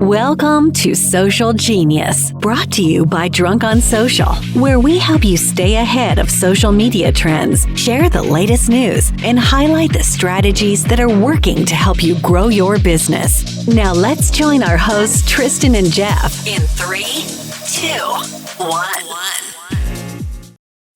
Welcome to Social Genius, brought to you by Drunk on Social, where we help you stay ahead of social media trends, share the latest news, and highlight the strategies that are working to help you grow your business. Now let's join our hosts, Tristan and Jeff, in 3, 2, 1.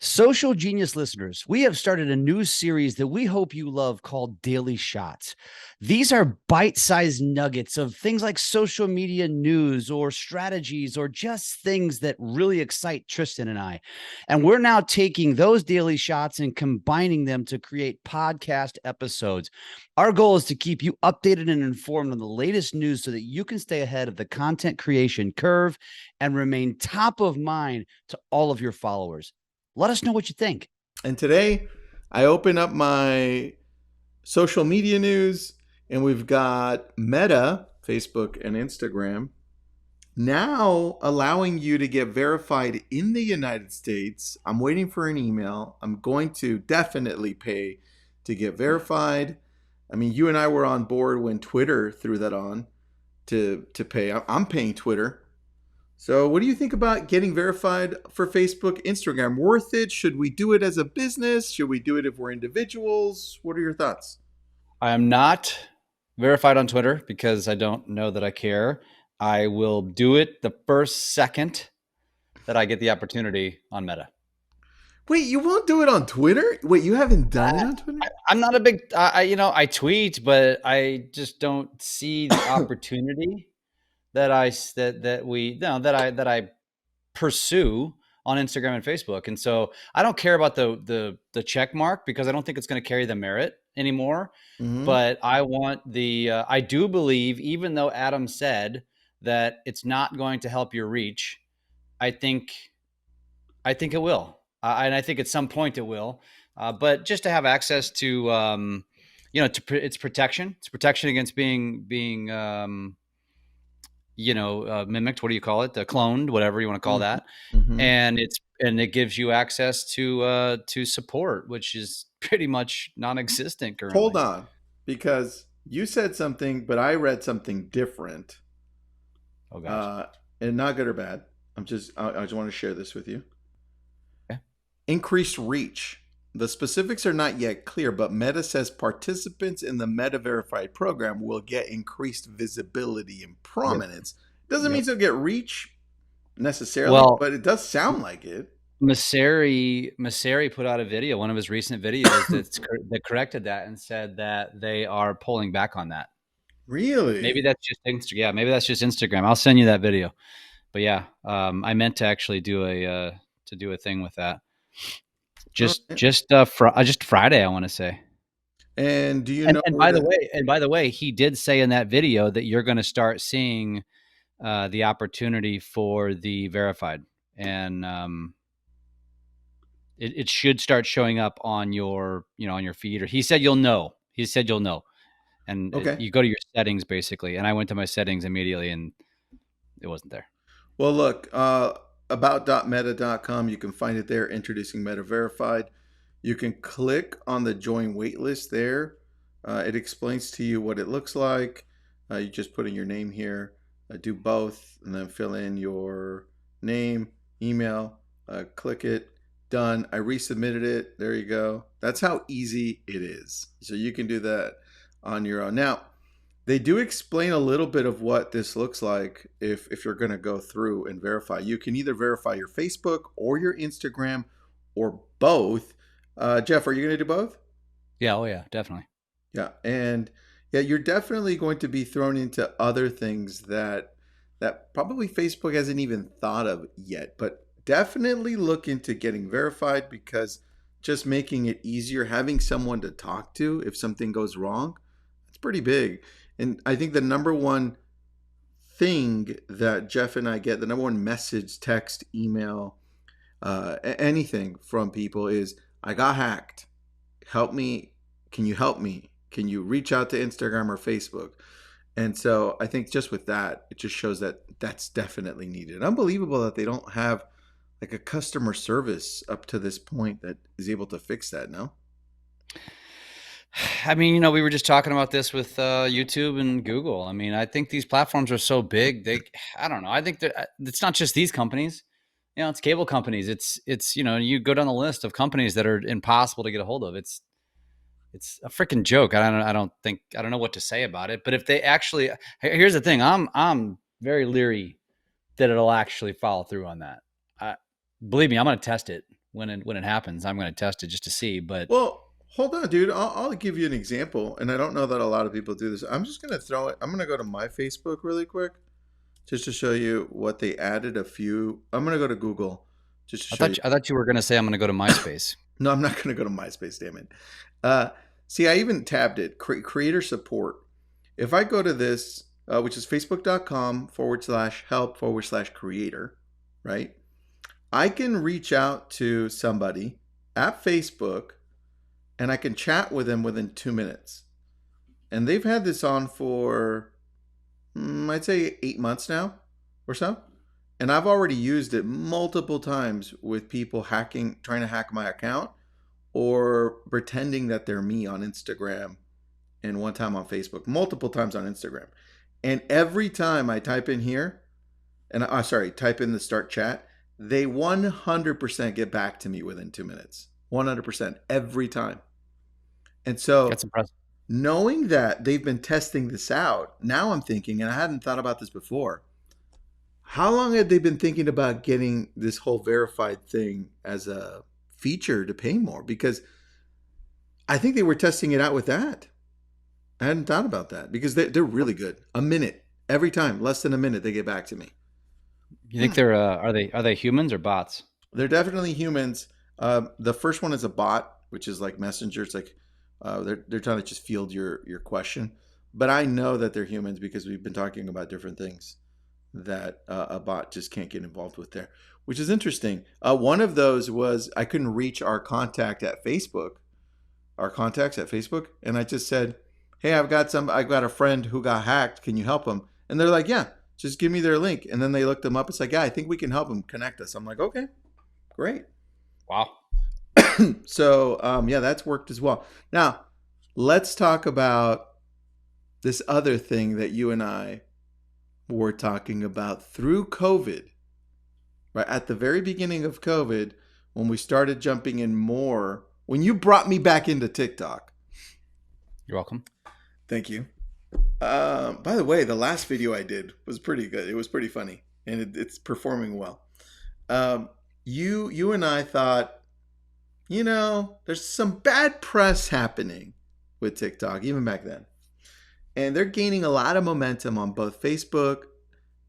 Social Genius listeners, we have started a new series that we hope you love called Daily Shots. These are bite-sized nuggets of things like social media news or strategies or just things that really excite Tristan and I. And we're now taking those daily shots and combining them to create podcast episodes. Our goal is to keep you updated and informed on the latest news so that you can stay ahead of the content creation curve and remain top of mind to all of your followers. Let us know what you think. And today I open up my social media news and we've got Meta, Facebook and Instagram, now allowing you to get verified in the United States. I'm waiting for an email. I'm going to definitely pay to get verified. I mean, you and I were on board when Twitter threw that on to pay. I'm paying Twitter. So what do you think about getting verified for Facebook, Instagram? Worth it? Should we do it as a business? Should we do it if we're individuals? What are your thoughts? I am not verified on Twitter because I don't know that I care. I will do it the first second that I get the opportunity on Meta. Wait, you won't do it on Twitter? Wait, you haven't done it on Twitter? I'm not a big, I tweet, but I just don't see the opportunity that I pursue on Instagram and Facebook. And so I don't care about the check mark because I don't think it's going to carry the merit anymore. Mm-hmm. But I want I do believe, even though Adam said that it's not going to help your reach, I think it will. And I think at some point it will. But just to have access to, it's protection. It's protection against being mimicked. What do you call it? Cloned, whatever you want to call that. Mm-hmm. And it gives you access to support, which is pretty much non-existent currently. Hold on, because you said something, but I read something different. Oh gosh. And not good or bad. I just want to share this with you. Okay. Increased reach. The specifics are not yet clear, but Meta says participants in the Meta Verified program will get increased visibility and prominence. Yep. Doesn't mean they'll get reach necessarily, but it does sound like it. Masseri put out a video, one of his recent videos that corrected that and said that they are pulling back on that. Really? Maybe that's just Instagram. Yeah, maybe that's just Instagram. I'll send you that video. But yeah, I meant to actually do a thing with that. Just Friday, I want to say. And do you know? And by the way, he did say in that video that you're going to start seeing the opportunity for the verified, and it should start showing up on your feed. Or he said you'll know. And okay. You go to your settings basically, and I went to my settings immediately, and it wasn't there. Well, look. About.meta.com, you can find it there, introducing Meta Verified. You can click on the join waitlist there. It explains to you what it looks like. You just put in your name here, do both, and then fill in your name, email, click it, done. I resubmitted it. There you go. That's how easy it is. So you can do that on your own. Now, they do explain a little bit of what this looks like if you're going to go through and verify. You can either verify your Facebook or your Instagram or both. Jeff, are you going to do both? Yeah. Oh, yeah, definitely. Yeah. And yeah, you're definitely going to be thrown into other things that probably Facebook hasn't even thought of yet. But definitely look into getting verified, because just making it easier, having someone to talk to if something goes wrong, it's pretty big. And I think the number one thing that Jeff and I get, the number one message, text, email, anything from people is, I got hacked. Help me. Can you help me? Can you reach out to Instagram or Facebook? And so I think just with that, it just shows that that's definitely needed. Unbelievable that they don't have like a customer service up to this point that is able to fix that, no? I mean, we were just talking about this with YouTube and Google. I mean, I think these platforms are so big. I don't know. I think that it's not just these companies. It's cable companies. It's you go down the list of companies that are impossible to get a hold of. It's a freaking joke. I don't know what to say about it. But if they actually, here's the thing. I'm very leery that it'll actually follow through on that. Believe me, I'm going to test it when it happens. I'm going to test it just to see. But Well, hold on, dude. I'll give you an example, and I don't know that a lot of people do this. I'm just gonna throw it. I'm gonna go to my Facebook really quick, just to show you what they added. I'm gonna go to Google, just to show you. I thought you were going to say I'm going to go to MySpace. No, I'm not gonna go to MySpace. Damn it. See, I even tabbed it. Creator support. If I go to this, which is facebook.com/help/creator, right? I can reach out to somebody at Facebook and I can chat with them within 2 minutes. And they've had this on for, I'd say 8 months now or so. And I've already used it multiple times with people trying to hack my account or pretending that they're me on Instagram, and one time on Facebook, multiple times on Instagram. And every time I type in here, type in the start chat, they 100% get back to me within 2 minutes. 100% every time. And so That's impressive. Knowing that they've been testing this out, now I'm thinking, and I hadn't thought about this before, how long had they been thinking about getting this whole verified thing as a feature to pay more? Because I think they were testing it out with that. I hadn't thought about that because they're really good. A minute every time, less than a minute, they get back to me. You think they're are they humans or bots? They're definitely humans. The first one is a bot, which is like Messenger. It's like they're trying to just field your question. But I know that they're humans because we've been talking about different things that a bot just can't get involved with there, which is interesting. One of those was I couldn't reach our contacts at Facebook, and I just said, "Hey, I got a friend who got hacked. Can you help him?" And they're like, "Yeah, just give me their link." And then they looked them up. It's like, "Yeah, I think we can help them. Connect us." I'm like, "Okay, great." Wow. So, yeah, that's worked as well. Now, let's talk about this other thing that you and I were talking about through COVID, right? At the very beginning of COVID, when we started jumping in more, when you brought me back into TikTok. You're welcome. Thank you. By the way, the last video I did was pretty good. It was pretty funny, and it's performing well. You and I thought, there's some bad press happening with TikTok, even back then. And they're gaining a lot of momentum on both Facebook,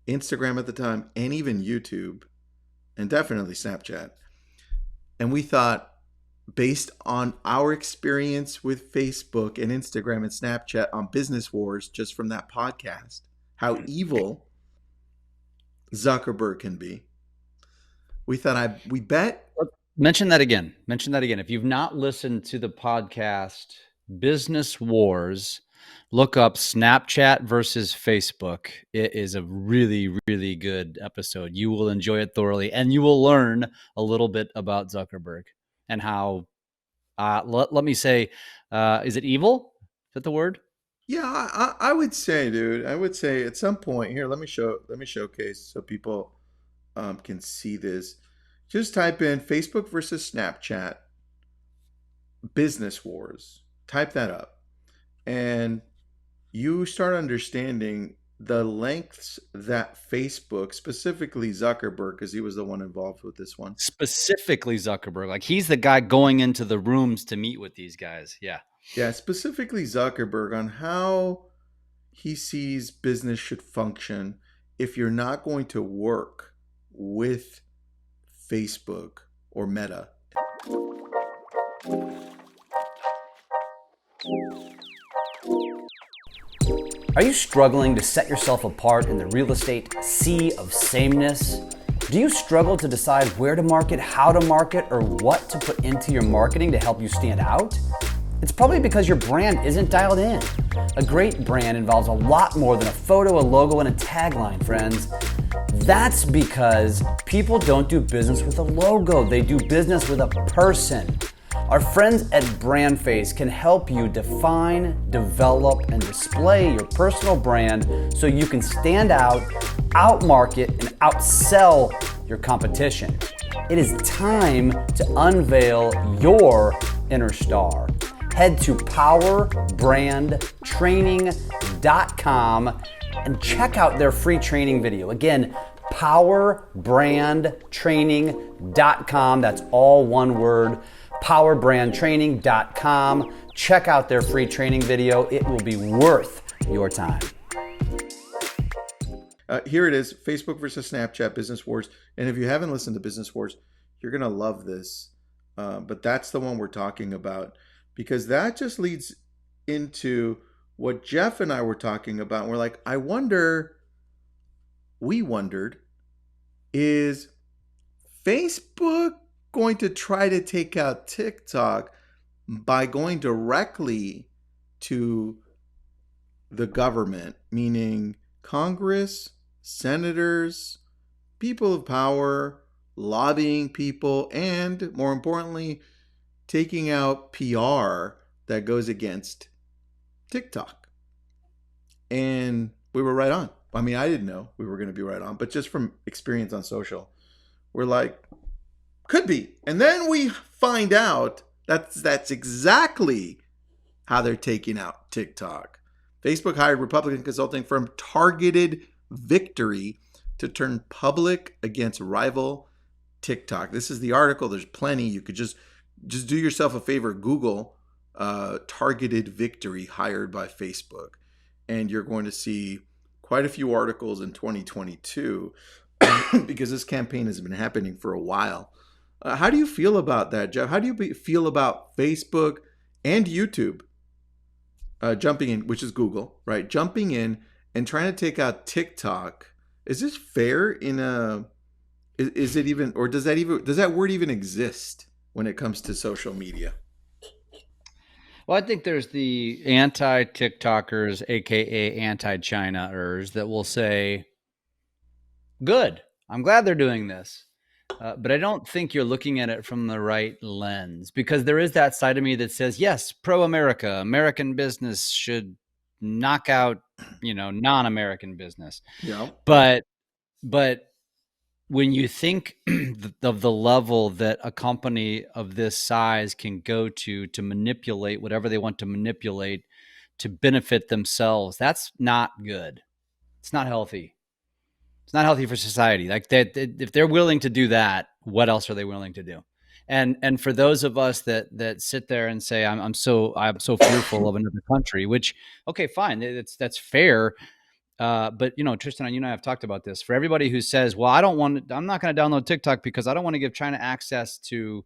Instagram at the time, and even YouTube, and definitely Snapchat. And we thought, based on our experience with Facebook and Instagram and Snapchat on Business Wars, just from that podcast, how evil Zuckerberg can be, we thought we bet. Mention that again. If you've not listened to the podcast Business Wars, look up Snapchat versus Facebook. It is a really, really good episode. You will enjoy it thoroughly, and you will learn a little bit about Zuckerberg and how, let me say, is it evil? Is that the word? Yeah, I would say, dude. I would say at some point here. Let me showcase so people can see this. Just type in Facebook versus Snapchat Business Wars. Type that up, and you start understanding the lengths that Facebook, specifically Zuckerberg, because he was the one involved with this one. Specifically Zuckerberg. Like, he's the guy going into the rooms to meet with these guys. Yeah. Yeah, specifically Zuckerberg, on how he sees business should function if you're not going to work with Facebook or Meta. Are you struggling to set yourself apart in the real estate sea of sameness? Do you struggle to decide where to market, how to market, or what to put into your marketing to help you stand out? It's probably because your brand isn't dialed in. A great brand involves a lot more than a photo, a logo, and a tagline, friends. That's because people don't do business with a logo. They do business with a person. Our friends at BrandFace can help you define, develop, and display your personal brand so you can stand out, outmarket, and outsell your competition. It is time to unveil your inner star. Head to powerbrandtraining.com and check out their free training video. Again, powerbrandtraining.com. That's all one word. powerbrandtraining.com. Check out their free training video. It will be worth your time. Here it is, Facebook versus Snapchat, Business Wars. And if you haven't listened to Business Wars, you're going to love this. But that's the one we're talking about, because that just leads into what Jeff and I were talking about. We're like, we wondered, is Facebook going to try to take out TikTok by going directly to the government, meaning Congress, senators, people of power, lobbying people, and more importantly, taking out PR that goes against TikTok? And we were right on. I mean, I didn't know we were going to be right on, but just from experience on social, we're like, could be. And then we find out that's exactly how they're taking out TikTok. Facebook hired Republican consulting firm Targeted Victory to turn public against rival TikTok. This is the article. There's plenty. You could just do yourself a favor. Google Targeted Victory hired by Facebook, and you're going to see quite a few articles in 2022 because this campaign has been happening for a while. How do you feel about that, Jeff? How do you feel about Facebook and YouTube jumping in, which is Google, right? Jumping in and trying to take out TikTok. Is this fair is it even, or does that word even exist when it comes to social media? Well, I think there's the anti-TikTokers, aka anti-Chinaers, that will say, good, I'm glad they're doing this. But I don't think you're looking at it from the right lens, because there is that side of me that says, yes, pro-America, American business should knock out, non-American business. Yeah. But when you think of the level that a company of this size can go to manipulate whatever they want to manipulate to benefit themselves, that's not good. It's not healthy. It's not healthy for society. Like that, if they're willing to do that, what else are they willing to do? And for those of us that sit there and say, I'm so fearful of another country, which, okay, fine, that's fair. But Tristan, you and I have talked about this. For everybody who says, well, I'm not going to download TikTok because I don't want to give China access to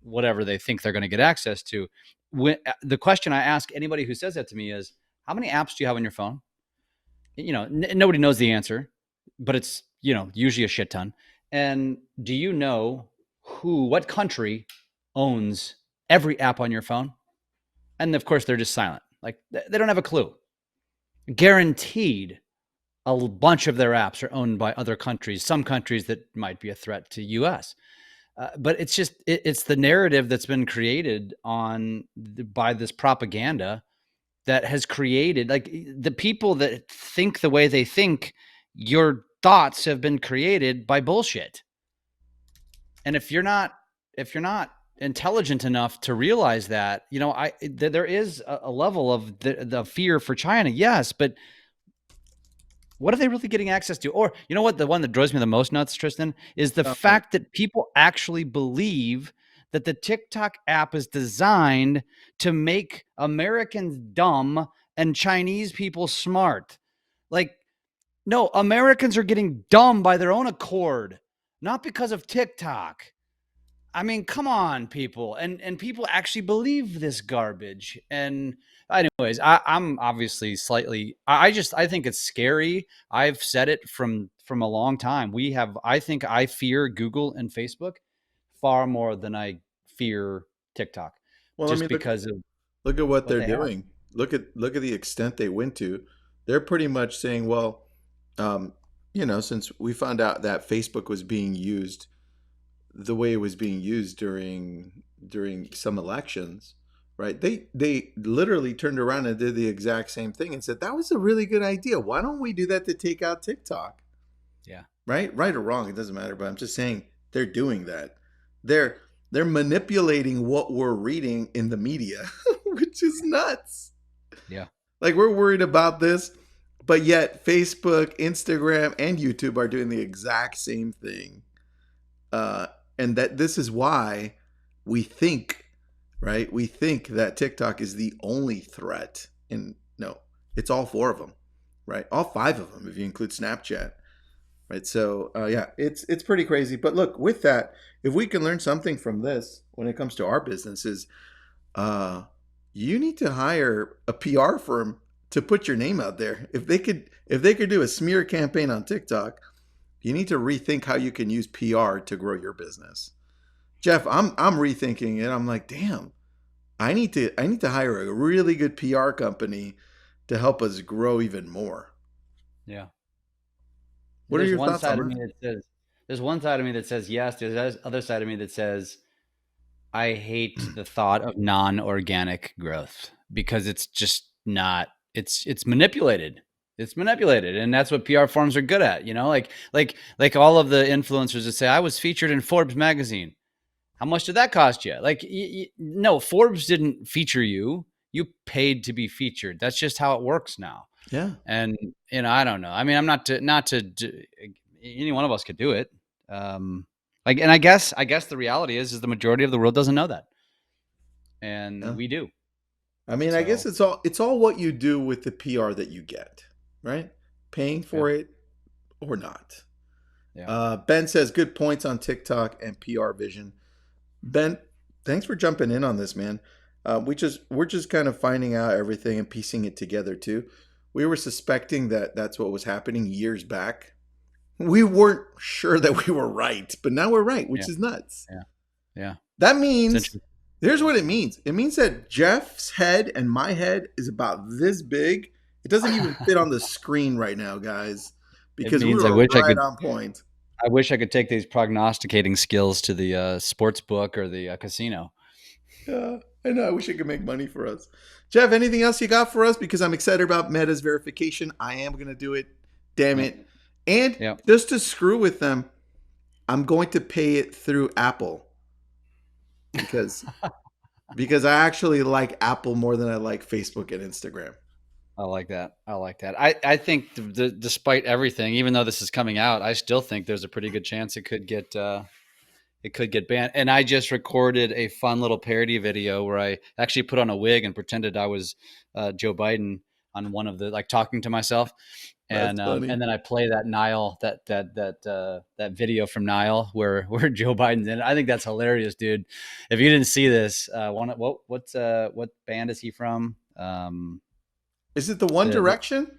whatever they think they're going to get access to. The question I ask anybody who says that to me is, how many apps do you have on your phone? Nobody knows the answer, but it's, usually a shit ton. And do you know what country owns every app on your phone? And of course, they're just silent. Like, they don't have a clue. Guaranteed a bunch of their apps are owned by other countries, some countries that might be a threat to US. But it's just, it's the narrative that's been created by this propaganda that has created, like, the people that think the way they think, your thoughts have been created by bullshit. And if you're not intelligent enough to realize that, there is a level of the fear for China. Yes. But what are they really getting access to? Or, what, the one that drives me the most nuts, Tristan, is the fact that people actually believe that the TikTok app is designed to make Americans dumb and Chinese people smart. Like, no, Americans are getting dumb by their own accord, not because of TikTok. I mean, come on, people. And people actually believe this garbage. And anyways, I'm obviously I think it's scary. I've said it from a long time. I think I fear Google and Facebook far more than I fear TikTok. Well, just I mean, because look at what they're they doing. Look at the extent they went to. They're pretty much saying, well, since we found out that Facebook was being used the way it was being used during during some elections, right? They literally turned around and did the exact same thing and said that was a really good idea. Why don't we do that to take out TikTok? Yeah. Right or wrong, it doesn't matter. But I'm just saying they're doing that. They're manipulating what we're reading in the media, which is nuts. Yeah. Like we're worried about this, but yet Facebook, Instagram, and YouTube are doing the exact same thing. And that this is why we think, right? We think that TikTok is the only threat. And no, it's all 4 of them, right? All 5 of them, if you include Snapchat, right? So yeah, it's pretty crazy. But look, with that, if we can learn something from this when it comes to our businesses, you need to hire a PR firm to put your name out there. If they could do a smear campaign on TikTok, you need to rethink how you can use PR to grow your business. Jeff, I'm rethinking it. I'm like, damn, I need to hire a really good PR company to help us grow even more. Yeah. What are your thoughts on that? There's one side of me that says yes. There's other side of me that says I hate the thought of non-organic growth because it's just not. It's manipulated. It's manipulated, and that's what PR firms are good at. Like all of the influencers that say I was featured in Forbes magazine. How much did that cost you? Like, no, Forbes didn't feature you. You paid to be featured. That's just how it works now. Yeah. And I don't know. I mean, I'm not any one of us could do it. And I guess the reality is the majority of the world doesn't know that, and we do. I mean, I guess it's all what you do with the PR that you get, right? Paying for it or not. Yeah. Ben says good points on TikTok and PR vision. Ben, thanks for jumping in on this, man. We're just kind of finding out everything and piecing it together too. We were suspecting that that's what was happening years back. We weren't sure that we were right, but now we're right, which is nuts. Yeah. Yeah. That means, here's what it means. It means that Jeff's head and my head is about this big. It doesn't even fit on the screen right now, guys, because we were right on point. I wish I could take these prognosticating skills to the sports book or the casino. Yeah, I know. I wish I could make money for us. Jeff, anything else you got for us? Because I'm excited about Meta's verification. I am going to do it. Damn it. And just to screw with them, I'm going to pay it through Apple. Because I actually like Apple more than I like Facebook and Instagram. I like that. I think despite everything, even though this is coming out, I still think there's a pretty good chance it could get banned. And I just recorded a fun little parody video where I actually put on a wig and pretended I was Joe Biden on one of the talking to myself. And then I play that Nile that video from Nile where Joe Biden's in it. I think that's hilarious, dude. If you didn't see this, what band is he from? Is it the One Direction?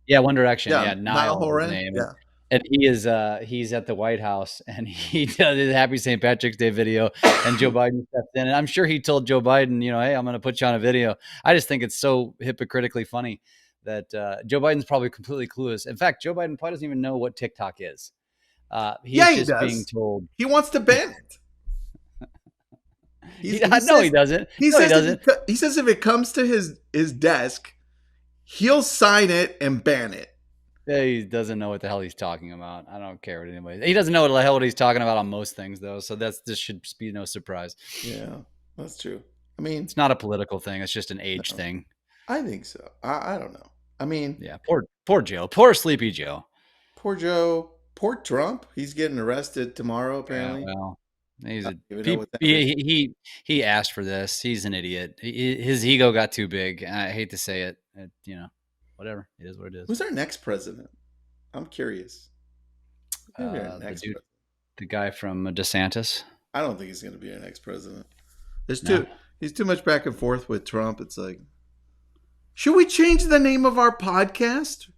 Yeah, One Direction. Yeah, Yeah, Niall Horan. Name. Yeah. And he's at the White House and he does his Happy St. Patrick's Day video and Joe Biden steps in. And I'm sure he told Joe Biden, hey, I'm going to put you on a video. I just think it's so hypocritically funny that Joe Biden's probably completely clueless. In fact, Joe Biden probably doesn't even know what TikTok is. He does. Being told he wants to ban it. He doesn't. He says if it comes to his desk, he'll sign it and ban it. Yeah, he doesn't know what the hell he's talking about. I don't care what anybody. He doesn't know what the hell he's talking about on most things, though. So this should be no surprise. Yeah, that's true. I mean, it's not a political thing. It's just an age thing. I think so. I don't know. I mean, yeah, poor Joe, poor sleepy Joe, poor Joe, poor Trump. He's getting arrested tomorrow, apparently. Yeah, well, he asked for this. He's an idiot. His ego got too big. I hate to say it. Whatever. It is what it is. Who's our next president? I'm curious. The guy from DeSantis. I don't think he's going to be our next president. He's too much back and forth with Trump. It's like, should we change the name of our podcast?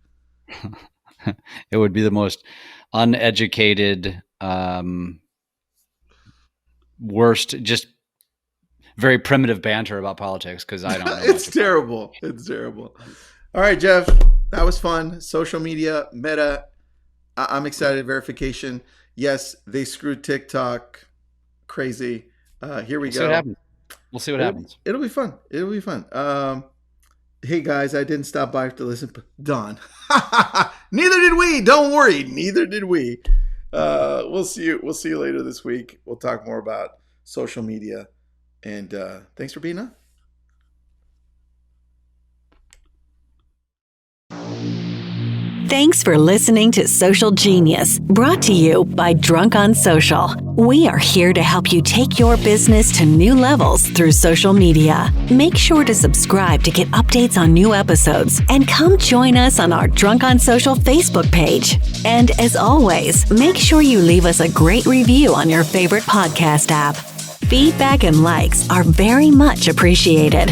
It would be the most uneducated, worst, just very primitive banter about politics because I don't know. It's terrible. It's terrible. All right, Jeff, that was fun. Social media, Meta. I'm excited. Verification. Yes, they screwed TikTok. Crazy. Here we See go. what happens. We'll see what happens. It'll be fun. It'll be fun. Hey guys, I didn't stop by to listen. Don. Neither did we. Don't worry. Neither did we. We'll see you later this week. We'll talk more about social media. And thanks for being on. Thanks for listening to Social Genius, brought to you by Drunk on Social. We are here to help you take your business to new levels through social media. Make sure to subscribe to get updates on new episodes and come join us on our Drunk on Social Facebook page. And as always, make sure you leave us a great review on your favorite podcast app. Feedback and likes are very much appreciated.